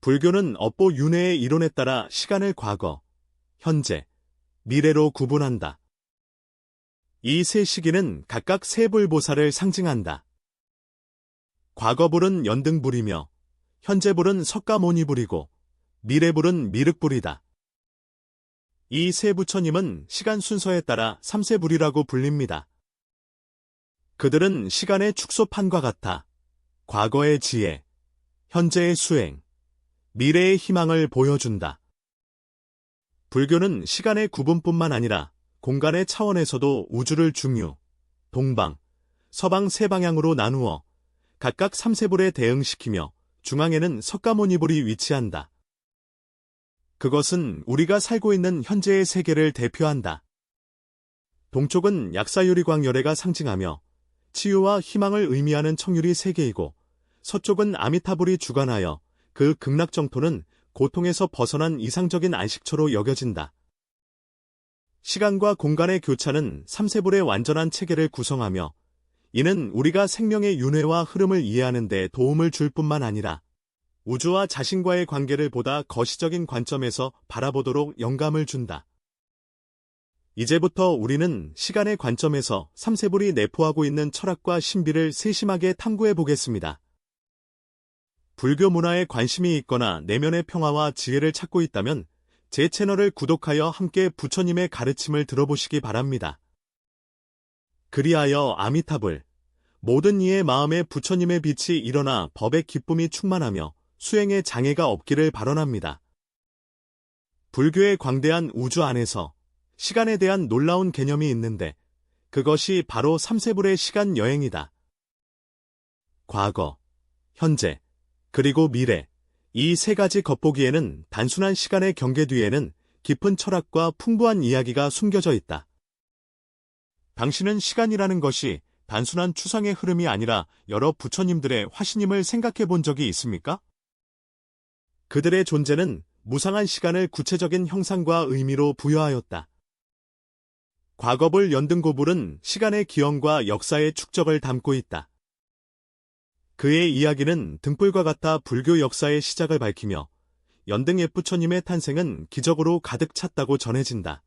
불교는 업보 윤회의 이론에 따라 시간을 과거, 현재, 미래로 구분한다. 이 세 시기는 각각 세 불보살을 상징한다. 과거불은 연등불이며 현재불은 석가모니불이고 미래불은 미륵불이다. 이 세 부처님은 시간 순서에 따라 삼세불이라고 불립니다. 그들은 시간의 축소판과 같아 과거의 지혜, 현재의 수행, 미래의 희망을 보여준다. 불교는 시간의 구분뿐만 아니라 공간의 차원에서도 우주를 중유, 동방, 서방 세 방향으로 나누어 각각 삼세불에 대응시키며 중앙에는 석가모니불이 위치한다. 그것은 우리가 살고 있는 현재의 세계를 대표한다. 동쪽은 약사유리광열애가 상징하며 치유와 희망을 의미하는 청유리 세계이고 서쪽은 아미타불이 주관하여 그 극락정토는 고통에서 벗어난 이상적인 안식처로 여겨진다. 시간과 공간의 교차는 삼세불의 완전한 체계를 구성하며 이는 우리가 생명의 윤회와 흐름을 이해하는 데 도움을 줄 뿐만 아니라 우주와 자신과의 관계를 보다 거시적인 관점에서 바라보도록 영감을 준다. 이제부터 우리는 시간의 관점에서 삼세불이 내포하고 있는 철학과 신비를 세심하게 탐구해 보겠습니다. 불교 문화에 관심이 있거나 내면의 평화와 지혜를 찾고 있다면 제 채널을 구독하여 함께 부처님의 가르침을 들어보시기 바랍니다. 그리하여 아미타불, 모든 이의 마음에 부처님의 빛이 일어나 법의 기쁨이 충만하며 수행에 장애가 없기를 발언합니다. 불교의 광대한 우주 안에서 시간에 대한 놀라운 개념이 있는데 그것이 바로 삼세불의 시간 여행이다. 과거, 현재, 그리고 미래, 이 세 가지 겉보기에는 단순한 시간의 경계 뒤에는 깊은 철학과 풍부한 이야기가 숨겨져 있다. 당신은 시간이라는 것이 단순한 추상의 흐름이 아니라 여러 부처님들의 화신임을 생각해 본 적이 있습니까? 그들의 존재는 무상한 시간을 구체적인 형상과 의미로 부여하였다. 과거불 연등고불은 시간의 기원과 역사의 축적을 담고 있다. 그의 이야기는 등불과 같아 불교 역사의 시작을 밝히며 연등예부처님의 탄생은 기적으로 가득 찼다고 전해진다.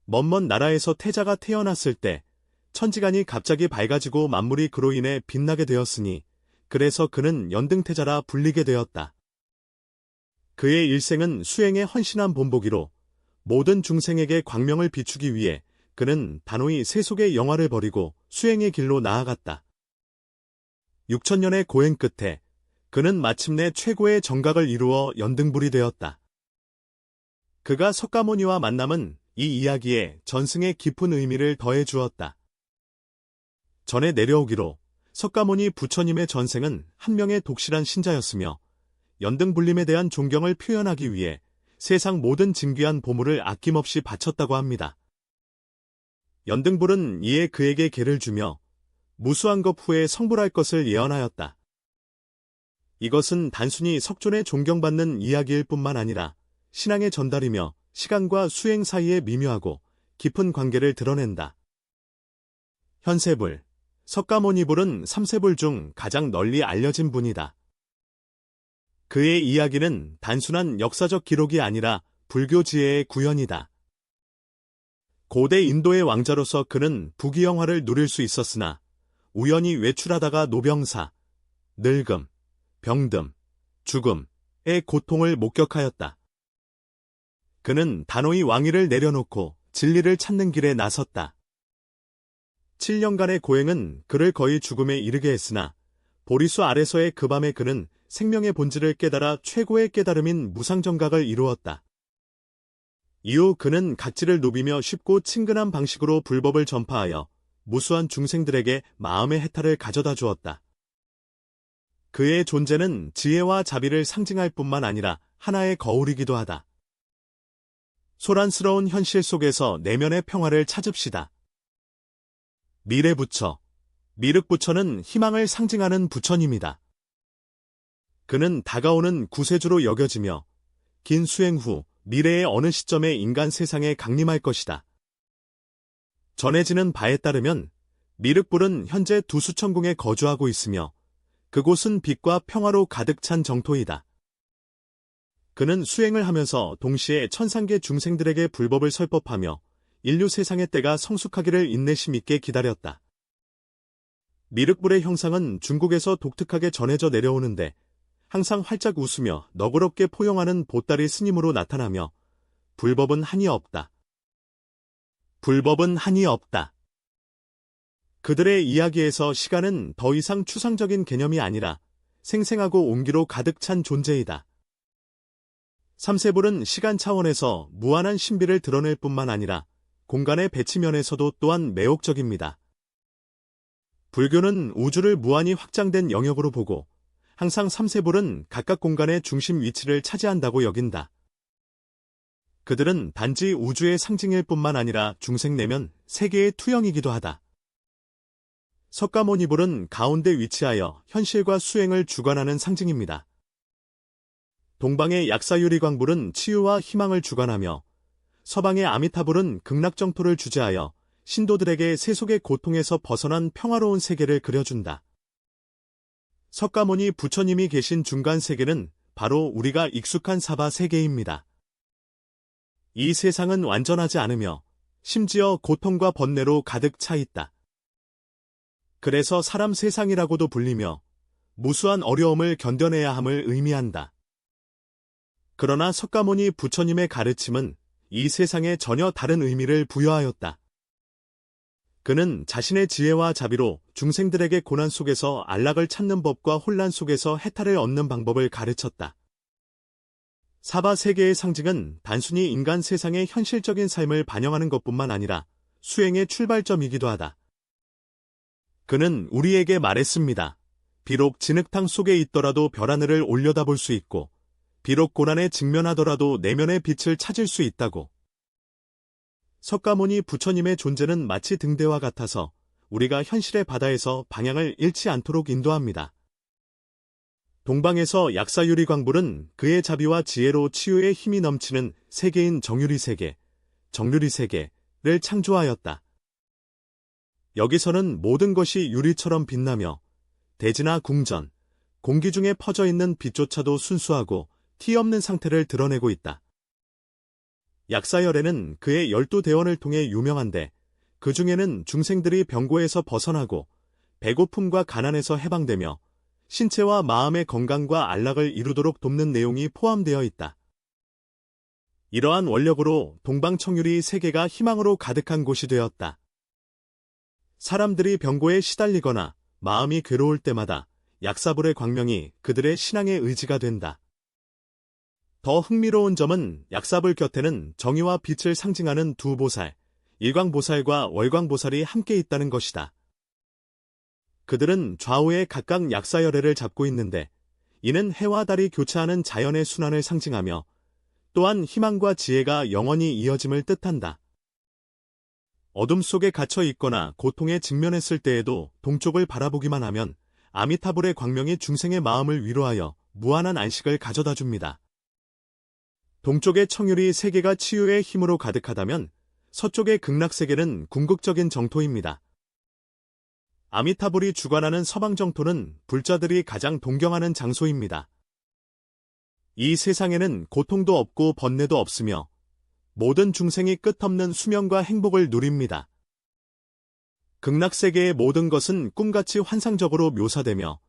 먼 나라에서 태자가 태어났을 때 천지간이 갑자기 밝아지고 만물이 그로 인해 빛나게 되었으니 그래서 그는 연등태자라 불리게 되었다. 그의 일생은 수행에 헌신한 본보기로 모든 중생에게 광명을 비추기 위해 그는 단호히 세속의 영화를 버리고 수행의 길로 나아갔다. 6000년의 고행 끝에 그는 마침내 최고의 정각을 이루어 연등불이 되었다. 그가 석가모니와 만남은 이 이야기에 전승의 깊은 의미를 더해 주었다. 전에 내려오기로 석가모니 부처님의 전생은 한 명의 독실한 신자였으며 연등불림에 대한 존경을 표현하기 위해 세상 모든 진귀한 보물을 아낌없이 바쳤다고 합니다. 연등불은 이에 그에게 계를 주며 무수한 것 후에 성불할 것을 예언하였다. 이것은 단순히 석존에 존경받는 이야기일 뿐만 아니라 신앙의 전달이며 시간과 수행 사이의 미묘하고 깊은 관계를 드러낸다. 현세불, 석가모니불은 삼세불 중 가장 널리 알려진 분이다. 그의 이야기는 단순한 역사적 기록이 아니라 불교 지혜의 구현이다. 고대 인도의 왕자로서 그는 부귀영화를 누릴 수 있었으나 우연히 외출하다가 노병사, 늙음, 병듦, 죽음의 고통을 목격하였다. 그는 단호히 왕위를 내려놓고 진리를 찾는 길에 나섰다. 7년간의 고행은 그를 거의 죽음에 이르게 했으나 보리수 아래서의 그 밤에 그는 생명의 본질을 깨달아 최고의 깨달음인 무상정각을 이루었다. 이후 그는 각지를 누비며 쉽고 친근한 방식으로 불법을 전파하여 무수한 중생들에게 마음의 해탈을 가져다 주었다. 그의 존재는 지혜와 자비를 상징할 뿐만 아니라 하나의 거울이기도 하다. 소란스러운 현실 속에서 내면의 평화를 찾읍시다. 미래부처, 미륵부처는 희망을 상징하는 부처님이다. 그는 다가오는 구세주로 여겨지며 긴 수행 후 미래의 어느 시점에 인간 세상에 강림할 것이다. 전해지는 바에 따르면 미륵불은 현재 두수천궁에 거주하고 있으며 그곳은 빛과 평화로 가득 찬 정토이다. 그는 수행을 하면서 동시에 천상계 중생들에게 불법을 설법하며 인류 세상의 때가 성숙하기를 인내심 있게 기다렸다. 미륵불의 형상은 중국에서 독특하게 전해져 내려오는데 항상 활짝 웃으며 너그럽게 포용하는 보따리 스님으로 나타나며 불법은 한이 없다. 불법은 한이 없다. 그들의 이야기에서 시간은 더 이상 추상적인 개념이 아니라 생생하고 온기로 가득 찬 존재이다. 삼세불은 시간 차원에서 무한한 신비를 드러낼 뿐만 아니라 공간의 배치면에서도 또한 매혹적입니다. 불교는 우주를 무한히 확장된 영역으로 보고 항상 삼세불은 각각 공간의 중심 위치를 차지한다고 여긴다. 그들은 단지 우주의 상징일 뿐만 아니라 중생 내면 세계의 투영이기도 하다. 석가모니불은 가운데 위치하여 현실과 수행을 주관하는 상징입니다. 동방의 약사유리광불은 치유와 희망을 주관하며 서방의 아미타불은 극락정토를 주재하여 신도들에게 세속의 고통에서 벗어난 평화로운 세계를 그려준다. 석가모니 부처님이 계신 중간 세계는 바로 우리가 익숙한 사바 세계입니다. 이 세상은 완전하지 않으며 심지어 고통과 번뇌로 가득 차 있다. 그래서 사람 세상이라고도 불리며 무수한 어려움을 견뎌내야 함을 의미한다. 그러나 석가모니 부처님의 가르침은 이 세상에 전혀 다른 의미를 부여하였다. 그는 자신의 지혜와 자비로 중생들에게 고난 속에서 안락을 찾는 법과 혼란 속에서 해탈을 얻는 방법을 가르쳤다. 사바 세계의 상징은 단순히 인간 세상의 현실적인 삶을 반영하는 것뿐만 아니라 수행의 출발점이기도 하다. 그는 우리에게 말했습니다. 비록 진흙탕 속에 있더라도 별 하늘을 올려다볼 수 있고 비록 고난에 직면하더라도 내면의 빛을 찾을 수 있다고. 석가모니 부처님의 존재는 마치 등대와 같아서 우리가 현실의 바다에서 방향을 잃지 않도록 인도합니다. 동방에서 약사유리광불은 그의 자비와 지혜로 치유의 힘이 넘치는 세계인 정유리세계, 정유리세계를 창조하였다. 여기서는 모든 것이 유리처럼 빛나며 대지나 궁전, 공기 중에 퍼져 있는 빛조차도 순수하고 티 없는 상태를 드러내고 있다. 약사열애는 그의 12대원을 통해 유명한데 그 중에는 중생들이 병고에서 벗어나고 배고픔과 가난에서 해방되며 신체와 마음의 건강과 안락을 이루도록 돕는 내용이 포함되어 있다. 이러한 원력으로 동방청유리 세계가 희망으로 가득한 곳이 되었다. 사람들이 병고에 시달리거나 마음이 괴로울 때마다 약사불의 광명이 그들의 신앙의 의지가 된다. 더 흥미로운 점은 약사불 곁에는 정의와 빛을 상징하는 두 보살, 일광보살과 월광보살이 함께 있다는 것이다. 그들은 좌우에 각각 약사열애를 잡고 있는데 이는 해와 달이 교차하는 자연의 순환을 상징하며 또한 희망과 지혜가 영원히 이어짐을 뜻한다. 어둠 속에 갇혀 있거나 고통에 직면했을 때에도 동쪽을 바라보기만 하면 아미타불의 광명이 중생의 마음을 위로하여 무한한 안식을 가져다 줍니다. 동쪽의 청유리 세계가 치유의 힘으로 가득하다면 서쪽의 극락세계는 궁극적인 정토입니다. 아미타불이 주관하는 서방 정토는 불자들이 가장 동경하는 장소입니다. 이 세상에는 고통도 없고 번뇌도 없으며 모든 중생이 끝없는 수명과 행복을 누립니다. 극락세계의 모든 것은 꿈같이 환상적으로 묘사되며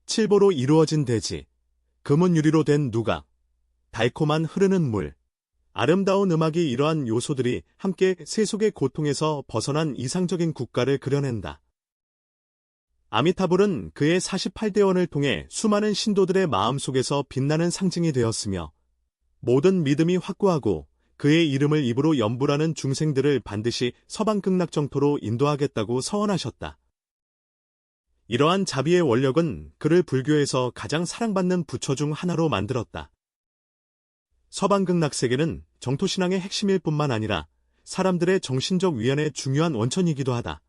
칠보로 이루어진 대지, 금은 유리로 된 누각, 달콤한 흐르는 물, 아름다운 음악이 이러한 요소들이 함께 세속의 고통에서 벗어난 이상적인 국가를 그려낸다. 아미타불은 그의 48대원을 통해 수많은 신도들의 마음속에서 빛나는 상징이 되었으며 모든 믿음이 확고하고 그의 이름을 입으로 염불하는 중생들을 반드시 서방 극락정토로 인도하겠다고 서원하셨다. 이러한 자비의 원력은 그를 불교에서 가장 사랑받는 부처 중 하나로 만들었다. 서방 극락세계는 정토신앙의 핵심일 뿐만 아니라 사람들의 정신적 위안의 중요한 원천이기도 하다.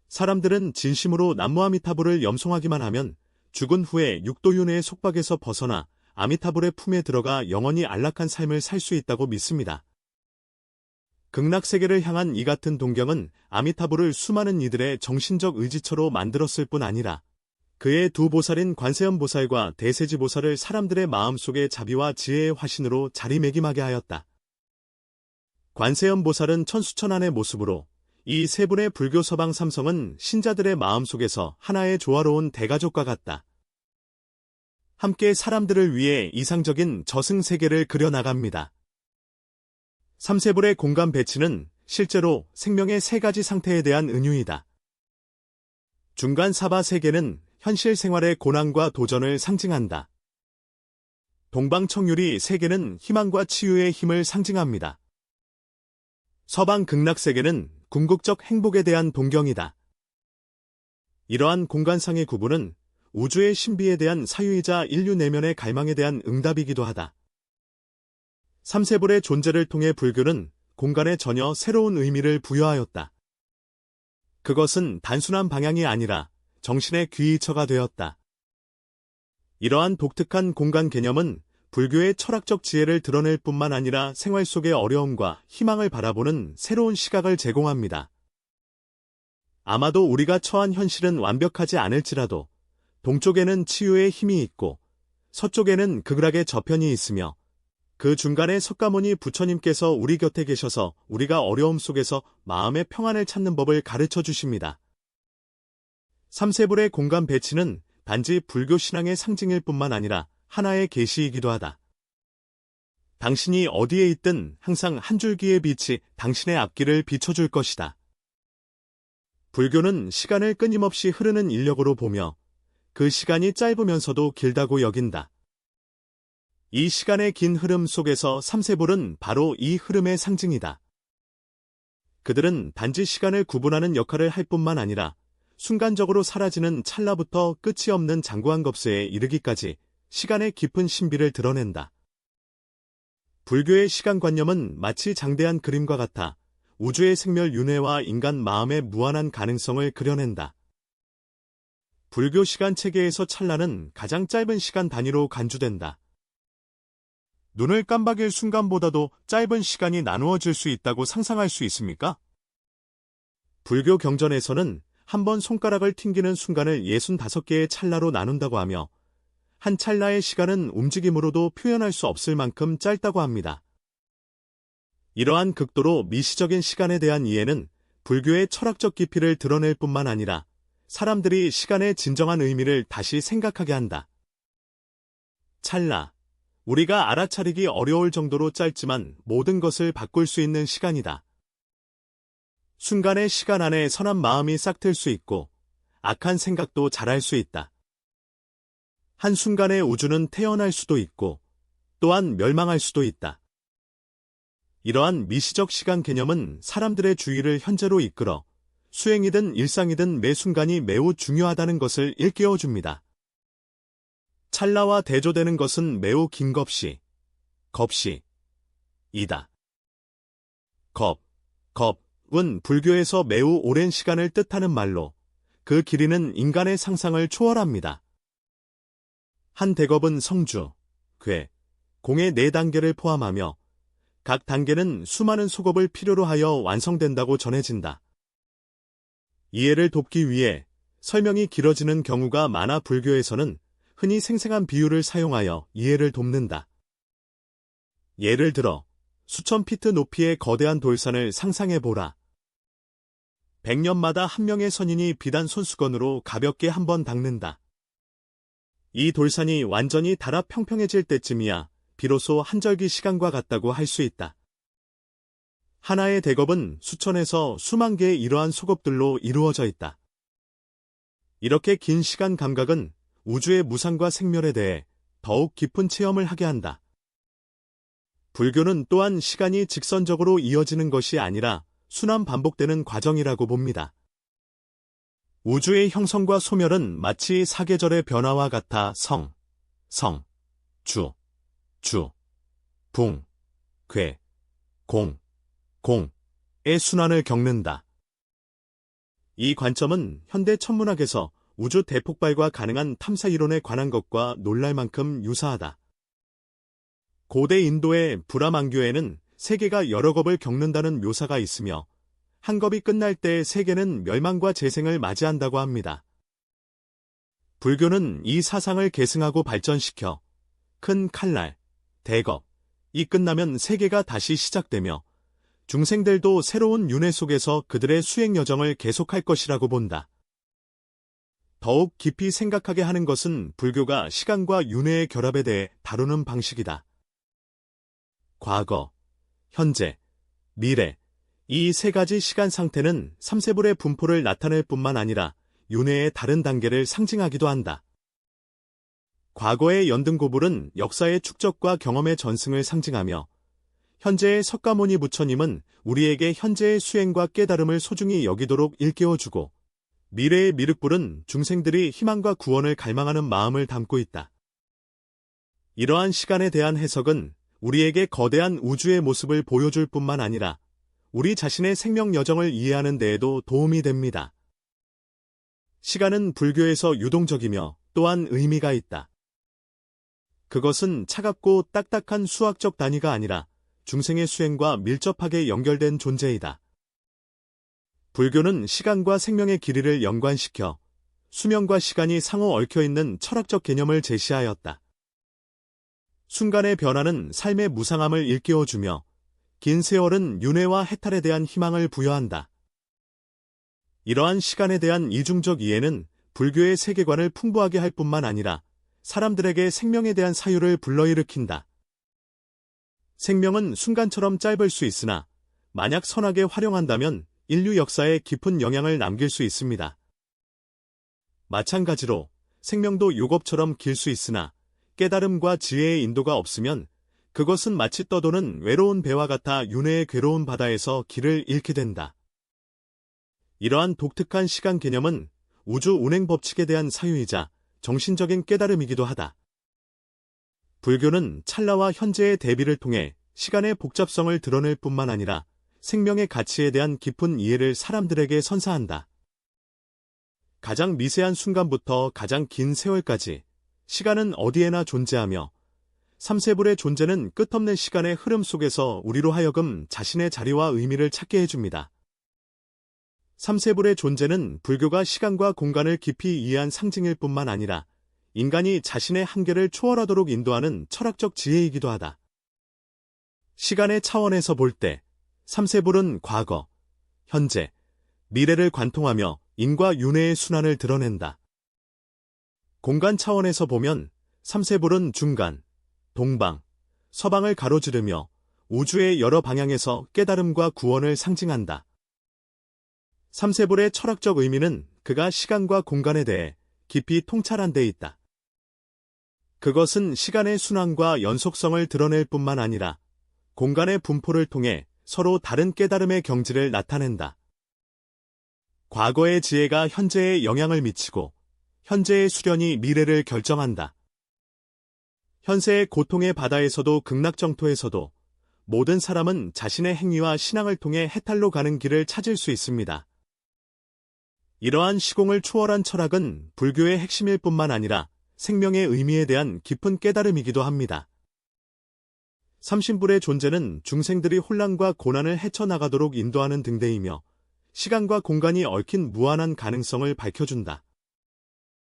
사람들은 진심으로 남무아미타불을 염송하기만 하면 죽은 후에 육도윤회의 속박에서 벗어나 아미타불의 품에 들어가 영원히 안락한 삶을 살 수 있다고 믿습니다. 극락세계를 향한 이 같은 동경은 아미타불을 수많은 이들의 정신적 의지처로 만들었을 뿐 아니라 그의 두 보살인 관세음보살과 대세지보살을 사람들의 마음속에 자비와 지혜의 화신으로 자리매김하게 하였다. 관세음보살은 천수천안의 모습으로 이 세 분의 불교 서방 삼성은 신자들의 마음속에서 하나의 조화로운 대가족과 같다. 함께 사람들을 위해 이상적인 저승세계를 그려나갑니다. 삼세불의 공간 배치는 실제로 생명의 세 가지 상태에 대한 은유이다. 중간 사바 세계는 현실 생활의 고난과 도전을 상징한다. 동방청유리 세계는 희망과 치유의 힘을 상징합니다. 서방 극락세계는 궁극적 행복에 대한 동경이다. 이러한 공간상의 구분은 우주의 신비에 대한 사유이자 인류 내면의 갈망에 대한 응답이기도 하다. 삼세불의 존재를 통해 불교는 공간에 전혀 새로운 의미를 부여하였다. 그것은 단순한 방향이 아니라 정신의 귀이처가 되었다. 이러한 독특한 공간 개념은 불교의 철학적 지혜를 드러낼 뿐만 아니라 생활 속의 어려움과 희망을 바라보는 새로운 시각을 제공합니다. 아마도 우리가 처한 현실은 완벽하지 않을지라도 동쪽에는 치유의 힘이 있고 서쪽에는 극락의 저편이 있으며 그 중간에 석가모니 부처님께서 우리 곁에 계셔서 우리가 어려움 속에서 마음의 평안을 찾는 법을 가르쳐 주십니다. 삼세불의 공간 배치는 단지 불교 신앙의 상징일 뿐만 아니라 하나의 계시이기도 하다. 당신이 어디에 있든 항상 한 줄기의 빛이 당신의 앞길을 비춰줄 것이다. 불교는 시간을 끊임없이 흐르는 인력으로 보며 그 시간이 짧으면서도 길다고 여긴다. 이 시간의 긴 흐름 속에서 삼세불은 바로 이 흐름의 상징이다. 그들은 단지 시간을 구분하는 역할을 할 뿐만 아니라 순간적으로 사라지는 찰나부터 끝이 없는 장구한 겁세에 이르기까지 시간의 깊은 신비를 드러낸다. 불교의 시간관념은 마치 장대한 그림과 같아 우주의 생멸윤회와 인간 마음의 무한한 가능성을 그려낸다. 불교 시간 체계에서 찰나는 가장 짧은 시간 단위로 간주된다. 눈을 깜박일 순간보다도 짧은 시간이 나누어질 수 있다고 상상할 수 있습니까? 불교 경전에서는 한 번 손가락을 튕기는 순간을 65개의 찰나로 나눈다고 하며 한 찰나의 시간은 움직임으로도 표현할 수 없을 만큼 짧다고 합니다. 이러한 극도로 미시적인 시간에 대한 이해는 불교의 철학적 깊이를 드러낼 뿐만 아니라 사람들이 시간의 진정한 의미를 다시 생각하게 한다. 찰나, 우리가 알아차리기 어려울 정도로 짧지만 모든 것을 바꿀 수 있는 시간이다. 순간의 시간 안에 선한 마음이 싹틀 수 있고 악한 생각도 자랄 수 있다. 한순간에 우주는 태어날 수도 있고 또한 멸망할 수도 있다. 이러한 미시적 시간 개념은 사람들의 주의를 현재로 이끌어 수행이든 일상이든 매 순간이 매우 중요하다는 것을 일깨워줍니다. 찰나와 대조되는 것은 매우 긴 겁시이다. 겁은 불교에서 매우 오랜 시간을 뜻하는 말로 그 길이는 인간의 상상을 초월합니다. 한 대겁은 성주, 공의 4단계를 포함하며 각 단계는 수많은 속업을 필요로 하여 완성된다고 전해진다. 이해를 돕기 위해 설명이 길어지는 경우가 많아 불교에서는 흔히 생생한 비유를 사용하여 이해를 돕는다. 예를 들어 수천 피트 높이의 거대한 돌산을 상상해보라. 100년마다 한 명의 선인이 비단 손수건으로 가볍게 한번 닦는다. 이 돌산이 완전히 닳아 평평해질 때쯤이야 비로소 한절기 시간과 같다고 할 수 있다. 하나의 대겁은 수천에서 수만 개의 이러한 속업들로 이루어져 있다. 이렇게 긴 시간 감각은 우주의 무상과 생멸에 대해 더욱 깊은 체험을 하게 한다. 불교는 또한 시간이 직선적으로 이어지는 것이 아니라 순환 반복되는 과정이라고 봅니다. 우주의 형성과 소멸은 마치 사계절의 변화와 같아 성, 주, 붕, 공의 순환을 겪는다. 이 관점은 현대 천문학에서 우주 대폭발과 가능한 탐사 이론에 관한 것과 놀랄 만큼 유사하다. 고대 인도의 브라만교에는 세계가 여러 겁을 겪는다는 묘사가 있으며 한 겁이 끝날 때 세계는 멸망과 재생을 맞이한다고 합니다. 불교는 이 사상을 계승하고 발전시켜 큰 칼날, 대겁, 이 끝나면 세계가 다시 시작되며 중생들도 새로운 윤회 속에서 그들의 수행 여정을 계속할 것이라고 본다. 더욱 깊이 생각하게 하는 것은 불교가 시간과 윤회의 결합에 대해 다루는 방식이다. 과거, 현재, 미래, 이 세 가지 시간 상태는 삼세불의 분포를 나타낼 뿐만 아니라 윤회의 다른 단계를 상징하기도 한다. 과거의 연등고불은 역사의 축적과 경험의 전승을 상징하며 현재의 석가모니 부처님은 우리에게 현재의 수행과 깨달음을 소중히 여기도록 일깨워주고 미래의 미륵불은 중생들이 희망과 구원을 갈망하는 마음을 담고 있다. 이러한 시간에 대한 해석은 우리에게 거대한 우주의 모습을 보여줄 뿐만 아니라 우리 자신의 생명 여정을 이해하는 데에도 도움이 됩니다. 시간은 불교에서 유동적이며 또한 의미가 있다. 그것은 차갑고 딱딱한 수학적 단위가 아니라 중생의 수행과 밀접하게 연결된 존재이다. 불교는 시간과 생명의 길이를 연관시켜 수명과 시간이 상호 얽혀있는 철학적 개념을 제시하였다. 순간의 변화는 삶의 무상함을 일깨워주며 긴 세월은 윤회와 해탈에 대한 희망을 부여한다. 이러한 시간에 대한 이중적 이해는 불교의 세계관을 풍부하게 할 뿐만 아니라 사람들에게 생명에 대한 사유를 불러일으킨다. 생명은 순간처럼 짧을 수 있으나 만약 선하게 활용한다면 인류 역사에 깊은 영향을 남길 수 있습니다. 마찬가지로 생명도 요겁처럼 길 수 있으나 깨달음과 지혜의 인도가 없으면 그것은 마치 떠도는 외로운 배와 같아 윤회의 괴로운 바다에서 길을 잃게 된다. 이러한 독특한 시간 개념은 우주 운행 법칙에 대한 사유이자 정신적인 깨달음이기도 하다. 불교는 찰나와 현재의 대비를 통해 시간의 복잡성을 드러낼 뿐만 아니라 생명의 가치에 대한 깊은 이해를 사람들에게 선사한다. 가장 미세한 순간부터 가장 긴 세월까지 시간은 어디에나 존재하며 삼세불의 존재는 끝없는 시간의 흐름 속에서 우리로 하여금 자신의 자리와 의미를 찾게 해줍니다. 삼세불의 존재는 불교가 시간과 공간을 깊이 이해한 상징일 뿐만 아니라 인간이 자신의 한계를 초월하도록 인도하는 철학적 지혜이기도 하다. 시간의 차원에서 볼 때 삼세불은 과거, 현재, 미래를 관통하며 인과 윤회의 순환을 드러낸다. 공간 차원에서 보면 삼세불은 중간, 동방, 서방을 가로지르며 우주의 여러 방향에서 깨달음과 구원을 상징한다. 삼세불의 철학적 의미는 그가 시간과 공간에 대해 깊이 통찰한 데 있다. 그것은 시간의 순환과 연속성을 드러낼 뿐만 아니라 공간의 분포를 통해 서로 다른 깨달음의 경지를 나타낸다. 과거의 지혜가 현재에 영향을 미치고 현재의 수련이 미래를 결정한다. 현세의 고통의 바다에서도 극락정토에서도 모든 사람은 자신의 행위와 신앙을 통해 해탈로 가는 길을 찾을 수 있습니다. 이러한 시공을 초월한 철학은 불교의 핵심일 뿐만 아니라 생명의 의미에 대한 깊은 깨달음이기도 합니다. 삼신불의 존재는 중생들이 혼란과 고난을 헤쳐나가도록 인도하는 등대이며 시간과 공간이 얽힌 무한한 가능성을 밝혀준다.